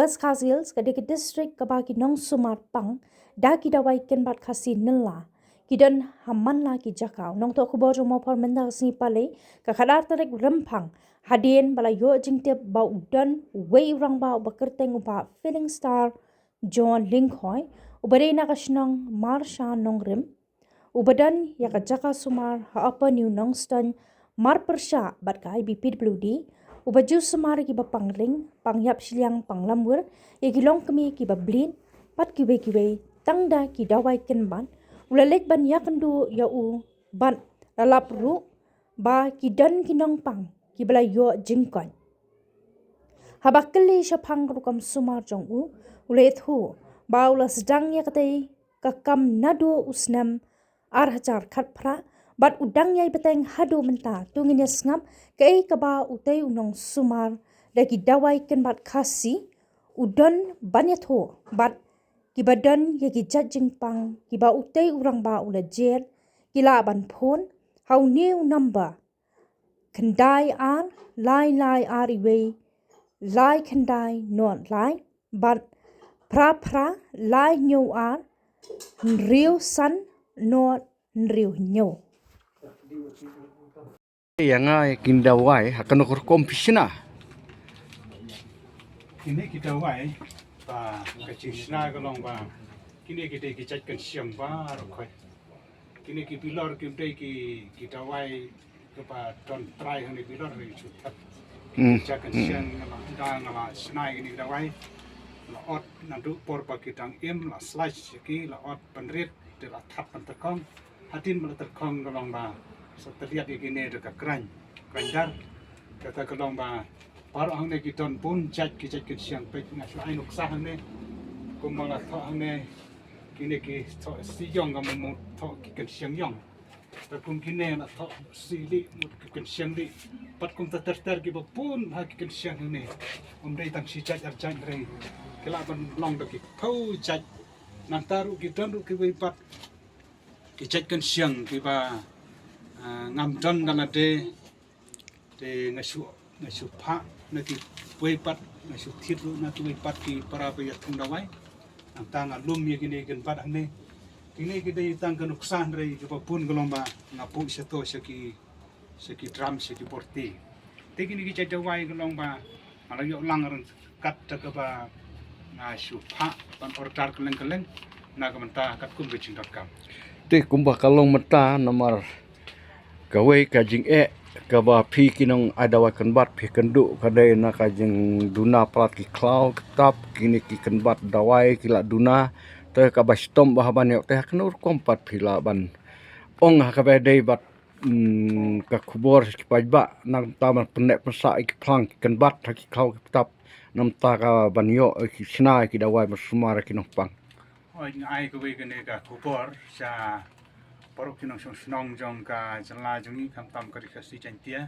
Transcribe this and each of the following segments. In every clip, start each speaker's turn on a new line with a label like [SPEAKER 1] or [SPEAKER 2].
[SPEAKER 1] West Khazils ke district ke bagi nong Sumar Pang da ki dawai ken bat khasi nilla kidan hamman la ki jakau nong to khubor mo por menda si pale ka khadar tarek rempang hadien bala yo jingte ba udan wei rang ba bakerteng upa filling star John Linkhoi ubare na kashnong marsha nong rim ubadan ya ka jaka sumar ha apa new nongston mar persha bat kai BPWD ubaju sumar ki ba pangling pangyap silyang panglamur ya gilong kami ki ba blin pat ki we tangda ki dawai ken ban ulalek ban yakandu ya u ban lalap ru ba ki dan kinong pang ki bala yo jingkon habakali syapang rukam sumar jong u ulet hu ba ula sedang ya katai kakam nado usnam arhajar khatpra bat udang yai beteng hadu menta tungin ya sngam kei kaba utei unong sumar dagi dawai ken bat khasi udon banyat ho bat kibadan yagi judging pang kiba utei urang ba ula jer kila ban phone how new number kendai ar lai ar iwe lai kendai not lai but pra lai new ar real san not real new
[SPEAKER 2] yang ay kindawai akan ukur kompisina.
[SPEAKER 3] Kini kita wai ba kacishna galong ba kini kita kichat kan siam ba rokoi kini ki pilor kita kita wai kepa ton try hani pilor ri chutat jakan siang ngala snai ini kita wai la ot nandu por pa kitang im la slice ki la ot penrit de la tap pentekong hatin meletekong galong ba seteliat gini dekat kerandar kata galong ba baru hang ne kiton pun chat kichat siang pe ngas ai nuk sa hang ne kumala tho hang ne kini ki tho si yong ga mu tho ki siang yong ta kun kini na tho si li mu ki siang li pat kum ta ter ki pun ha ki siang ne dei tang si chat ar chat re kela ban long da ki thau chat nang taru kiton ru ki wei pat ki chat siang ki ba ngam ton kana te ngasu pha naki wei pat ngasu thit ru naki wei pat ki para pa ya thung dawai ang tang alum ye kini ken pat ane kini kidai tang kan uksan rei ki pun golomba ngapu seto seki drum seki porti te kini ki chata wai golomba ala yo langaran kat ta ba ngasu pha pan ortar keleng na ka menta kat kum bicing.com
[SPEAKER 2] Te kumba kalong mata nomor kawai kajing kaba pi kinong adawa kanbat pi kendu kadai na kajing duna plat ki klau ketap kini ki kanbat dawai kila duna te kaba stom bahaban yok te kenur kompat pila ban ong hakabai dai bat ka kubor ki pajba nang taman penek pesa ki plang ki kanbat ki klau ketap nam ta ka ban yo ki sna ki dawai masumar ki nopang
[SPEAKER 3] oi ai ko wei kene ka kubor sa parok kinong snong jong ka janla jongi kam tam kari kasi chantia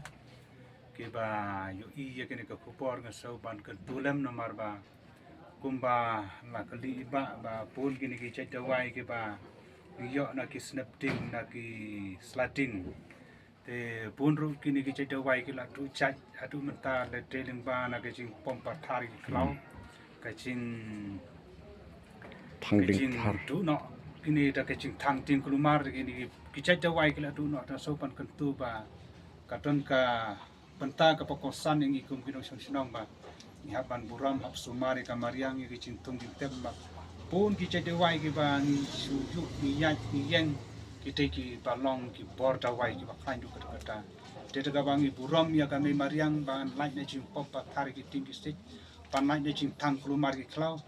[SPEAKER 3] ke ba yo i ye kene ka kupor nga so ban kan tulem nomor ba kumba la kali ba pun kini ki chai dawai ke ba yo na ki snapping na ki slating te pun ru kini ki chai dawai ke la tu chai atu menta le teling ba na ke jing pompa thari klau ka jing
[SPEAKER 2] thangding thar
[SPEAKER 3] tu no kini da kecing thang ting kelumar kini kicai dawai kila tu no ta sopan kentu ba katon ka penta ka pakosan yang ikum kinong sinong ba ni haban buram hap sumari kamariang ni kicing tung di tem ba pun kicai dawai ki ba ni suju ni yat ni yang kita ki balong ki bor dawai ki ba kain du kata de daga bangi buram ya kami mariang ba lain na jing pop ba thari ki ting ki stik pan lain na jing thang kelumar ki klau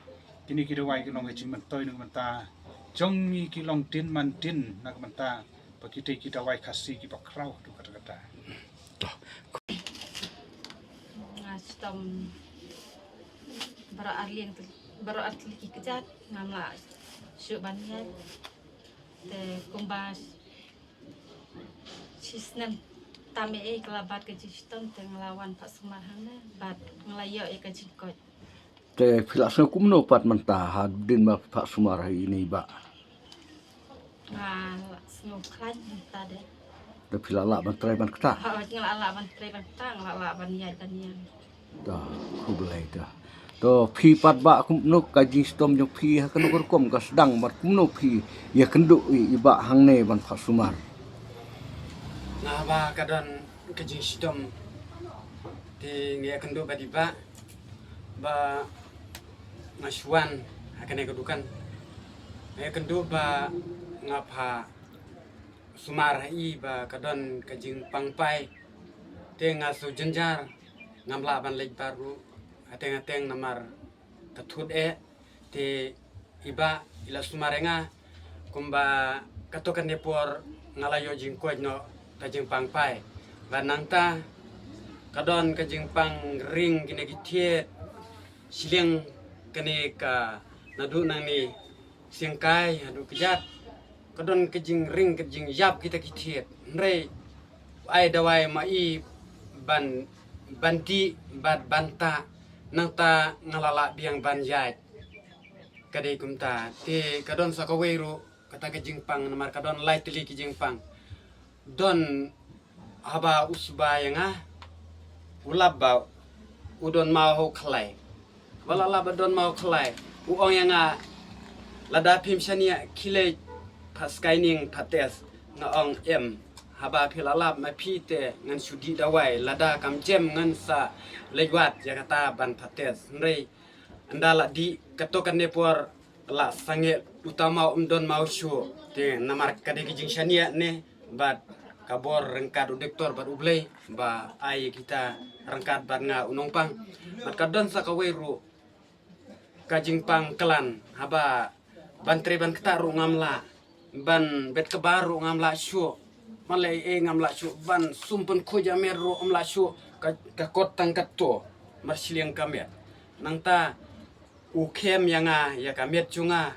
[SPEAKER 3] kini ki dawai ki long jing mentoi nang menta jong mi ki long tin man tin nak menta pakite kita wai khasi ki pakrau tu kata
[SPEAKER 4] stom bara arli ki kejat namla syubannya te kumbas sisnem tame kelabat ke sistem te ngelawan Pak Sumarhana bat ngelayo ke jikot
[SPEAKER 2] te filasno kumno pat menta hadin ba Pak Sumar ini ba
[SPEAKER 4] semua klan tadi.
[SPEAKER 2] te filala ban trai ban kata
[SPEAKER 4] Hak ngala ban trai ban tang ngala ban ya dan yang.
[SPEAKER 2] dah ku belai dah to phi pat ba kum no ka jing stom jong phi ha kan ko kom ka sedang mat kum no phi ya kendu iba hang ne ban Pak Sumar.
[SPEAKER 5] Nah ba kadon kejing stom di ngia kendo badiba ba ngasuan akan kedukan ngia kendo ba ngapa Sumar i ba kadon kejing pangpai te ngasu jenjar ngamla ban lej baru ateng namar tatut te iba ila Sumarenga kumba katokan nepor ngalayo jingkoj no kajing pangpai banang ta kadon kajing pang ring kine gitie siling kene ka nadu nang ni singkai adu kejat kadon kajing ring kajing yap kita gitie nrei ai dawai mai banti bad banta nang ta ngalala biang banjai kadai kumta te kadon sakaweru kata kajing pang namar kadon lai tili kajing pang don haba usba yang ulaba udon mau khlai wala laba don mau khlai uong yang lada pim shania kile paskaining pates na ong haba philalap ma phite ngan sudi dawai lada kam jem ngan sa lewat Jakarta ban pates nrei andala di katokan nepor la sange utama don mau shu te namar kade kijing shania ne bat kabor rengkat udektor bat ublei ba ai kita rengkat bat nga unongpang makadon sa kaweru kajing pang kelan haba bantre ban ketaru ngamla ban bet kebaru ngamla syu malai ngamla syu ban sumpun koja meru ngamla syu ka kotang katto marsiliang kamet nangta ukem yanga ya kamet junga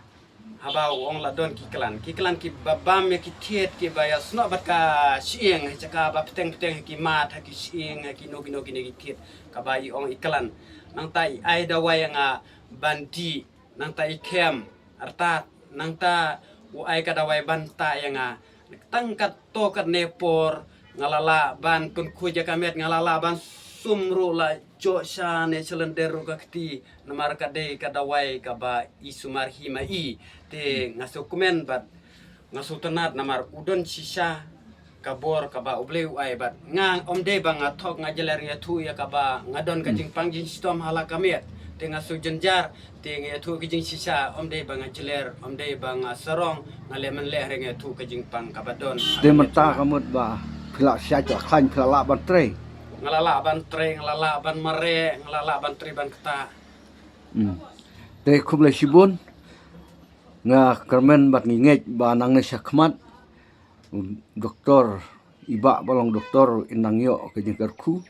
[SPEAKER 5] haba wong la don kiklan ki babam ya ki tiet ki baya sno bat ka sieng caka ba peteng ki mat ki sieng ki no ki tiet ka bai ong iklan nang tai ai da wayanga banti nang tai kem arta nang ta u ai ka da way banta yanga tangkat to kat nepor ngalala ban kun kuja kamet ngalala ban sumru la josha ne celenderu kakti namar kade kadawai kaba isumar himai te ngasu kumen bat ngasu tenat namar udon sisa kabor kaba ubleu ai bat ngang omde bang athok ngajeler ya thu ya kaba ngadon kajing pangjing stom hala kamet te ngasu jenjar te nge thu kajing sisa omde bang ngajeler omde bang sarong ngalemen le reng thu kajing pang kabadon
[SPEAKER 2] Te mata kamut ba phila sia cha khan phila ban tre.
[SPEAKER 5] ngalala ban tre ngalala ban mare ngalala ban tre ban keta
[SPEAKER 2] Te kuble sibun nga kermen bat nginget ba nang ne sakmat doktor iba balong doktor inang yo ke jengkerku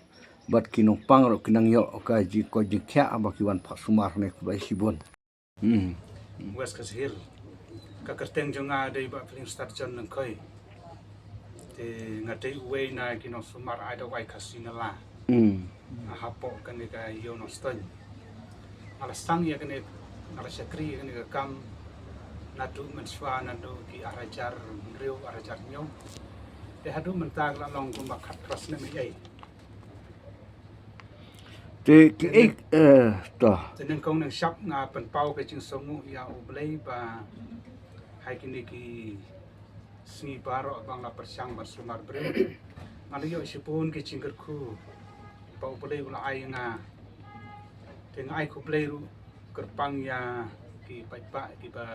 [SPEAKER 2] bat kinong pang ro kinang yo ka ji ko jengkya ba kiwan Pak Sumar ne kuble sibun.
[SPEAKER 3] Wes kasihir kakerteng jonga dei ba feeling start jon nang koi te ngatei uwe na kino Sumar ai dawai kasina la hapo kan ka yo no ston ala sang ya kan ala sakri kan ka kam natu menswa natu ki arajar riu arajar nyo te hadu mentag la long ko makat ras na mi ai
[SPEAKER 2] Te ki to
[SPEAKER 3] tenen kong nang shop nga pen pau ka ching songu ya ublei ba hai kini ki sni baro bang la persang ba Sumar bre ngaliyo sipun ki chingkerku pa ublei ula ai nga te ngai ku blei ru kerpang ya ki pa ki ba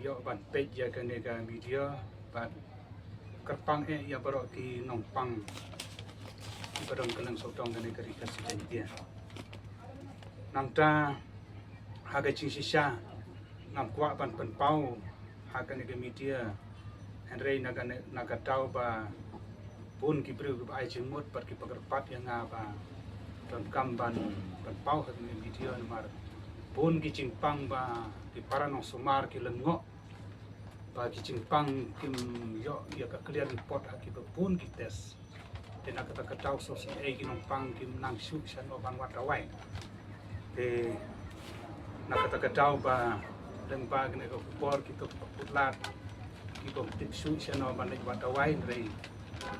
[SPEAKER 3] yo ban page ya kan ga media ba kerpang ya baro ki nongpang ki barang kanang sotong kan ga ri kasih dia nangta haga ching sisa nam kwa ban pen pau haga ga media henrei naga tau ba pun ki bru ba ai jengmut par ki pagerpat yang ba don kamban ban pau haga media mar pun ki cingpang ba ki paranong Sumar ki lengo ba ki cingpang kim yo ya ka clear report ha ki pun ki tes tena kata katau so si ki nongpang kim nang su san o ban watawai te na kata katau ba leng ba ne ko por ki to putlat ki ko tip su san o ban watawai rei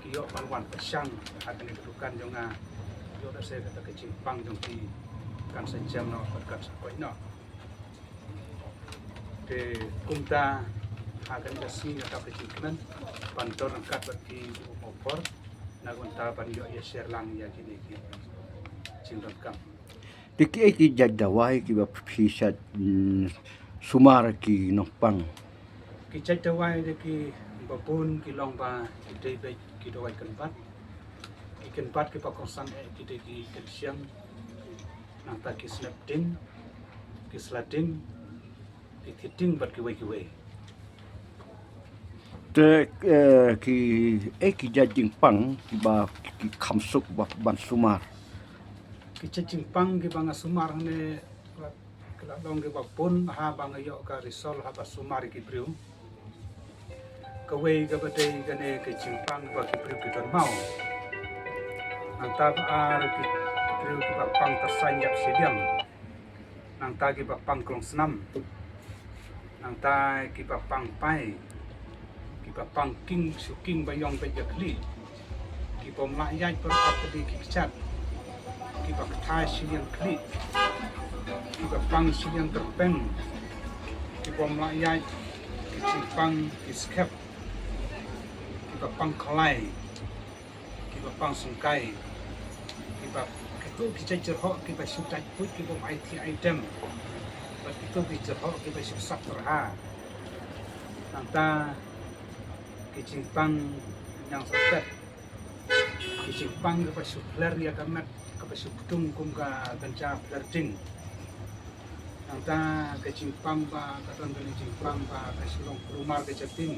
[SPEAKER 3] ki yo ban wan pasang ha ne dukan jonga yo da se kata ke cingpang jong ki kan sejam no kan sakoi no te kunta akan kasih atau kecilkan pantor angkat bagi opor na kunta panjo ya share lang ya kini cingdon kam
[SPEAKER 2] Diki ki jadawai ki ba pisat sumar ki nopang.
[SPEAKER 3] kicai tawai de ki babun ki long ba ki dei be ki dawai kan bat ki pakosang ki de ki kensiang nang ta ki snap ding ki slating ki thiting bat ki wei
[SPEAKER 2] Te ki ki jajing pang ki ba ki kamsuk ba ban sumar.
[SPEAKER 3] kicai cingpang ki banga sumar ne kala long ki babun ha banga yo ka risol ha ba sumar ki priu kawei ka batei ka ne ki cingpang ba ki priu ki ton mau nang ta ar ki priu ki ba pang tersanyap sediam nang ta ki ba pang klong senam nang ta ki ba pang pai ki ba pang king suking bayong bejakli ki pom la yai per apedi ki chat ki ba thai silian kli ki ba pang silian terpen ki pom la yai ki cingpang ki skep ki ba pang kalai ki ba pang sungkai ki ba itu ki cai cerhok ki ba sutai put ki ba IT item ba itu ki cerhok ki ba susap terha nanta ki cingpang yang sepet ki cingpang ki ba supler ya kamet ki ba suptung kum ka ganca flirting nanta ki cingpang ba katon ki cingpang ba ka silong rumar ki ceting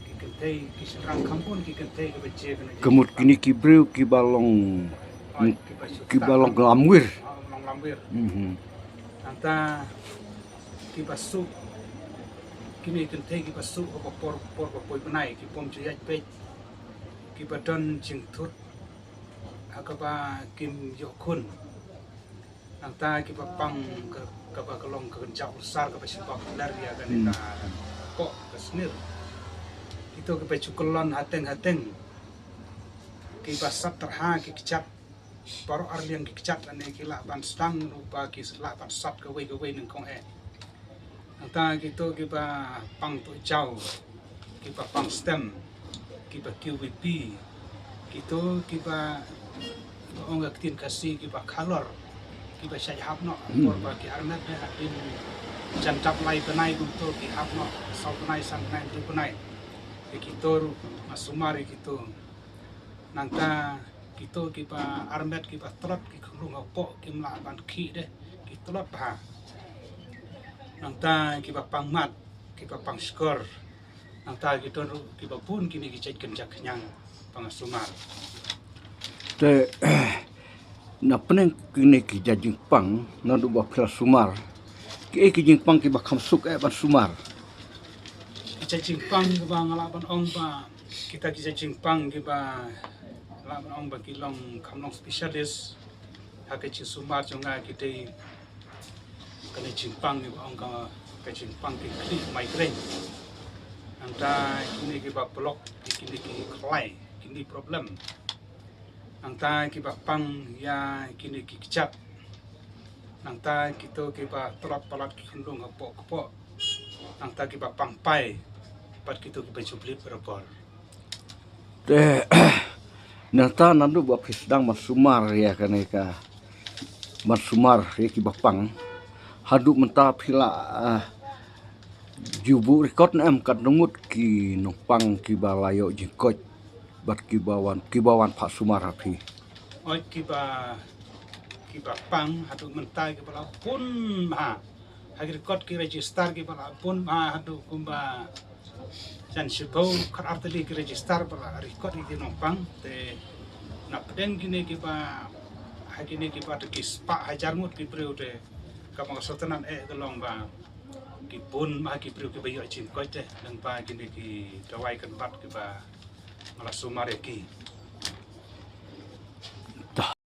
[SPEAKER 3] ki kentei ki serang kampun ki kentei ki ba je kana
[SPEAKER 2] Kemut kini ki breu ki balong ki balong lamwir.
[SPEAKER 3] long lambir
[SPEAKER 2] Mhm.
[SPEAKER 3] nanta ki ba su kini kentei ki ba su ko por poi benai ki pom je yai pe ki ba don jing thut akaba kim yo kun nanta ki ba pang ka ba kalong ka jauh besar ka ba sibak lar ya kan ta kok kesnir itu ki ba cukelon hateng ki ba sat terha ki kecap paro arliang ki kecap ane ki la ban stang rupa ki la ban sat ka wei ning kong nanta gitu ki ba pang tu jauh ki ba pang stem ki ba QVP gitu ki ba onga tin kasih ki ba color ki ba sai hap no por ba ki armet ne in jantap lai benai untuk ki hap no sau benai sang nai tu benai ki toru masumari gitu nanta gitu ki ba armet ki ba trot ki khulung opo ki mla ban ki de ki trot ba nanta ki ba pangmat ki ba pang skor nanta gitu ki ba pun kini ki cek kenjak kenyang pangasumar
[SPEAKER 2] Te na peneng kini ki jajing pang na du ba pila sumar. Ki jing pang ki ba kamsuk ban sumar.
[SPEAKER 3] kita cimpang ke bang ngalaban ong ba kita kita cimpang ke ba ngalaban ong ba kilong kamlong spesialis hake ci sumar jonga kita kena cimpang ke ong ka cimpang ke kli migraine anta kini ke ba blok kini ke klai kini problem anta ke ba pang ya kini ke kecap anta kita ke ba terap palat kendung kepo anta ke ba pang pai pat kita ke baju beli berapor
[SPEAKER 2] Te nata nandu ba pisdang masumar ya kaneka. Masumar ya ki bapang. Hadu menta pila jubu rekod em kat nungut ki nopang ki balayo jingkot bat ki bawan pak sumar api.
[SPEAKER 3] oi kita pang hadu mentai ke bala pun ha hagi rekod ki register ki bala pun ha hadu kumba jan sibau kat arteli ki register bala rekod ki nopang te na pedeng kini ki ba hagi ni ki ba ki spa hajar mut ki periode kapang sotenan gelong ba ki pun ma ki periode ki bayo cin ko te dan pa kini ki dawai kan bat ki ba malah sumare ki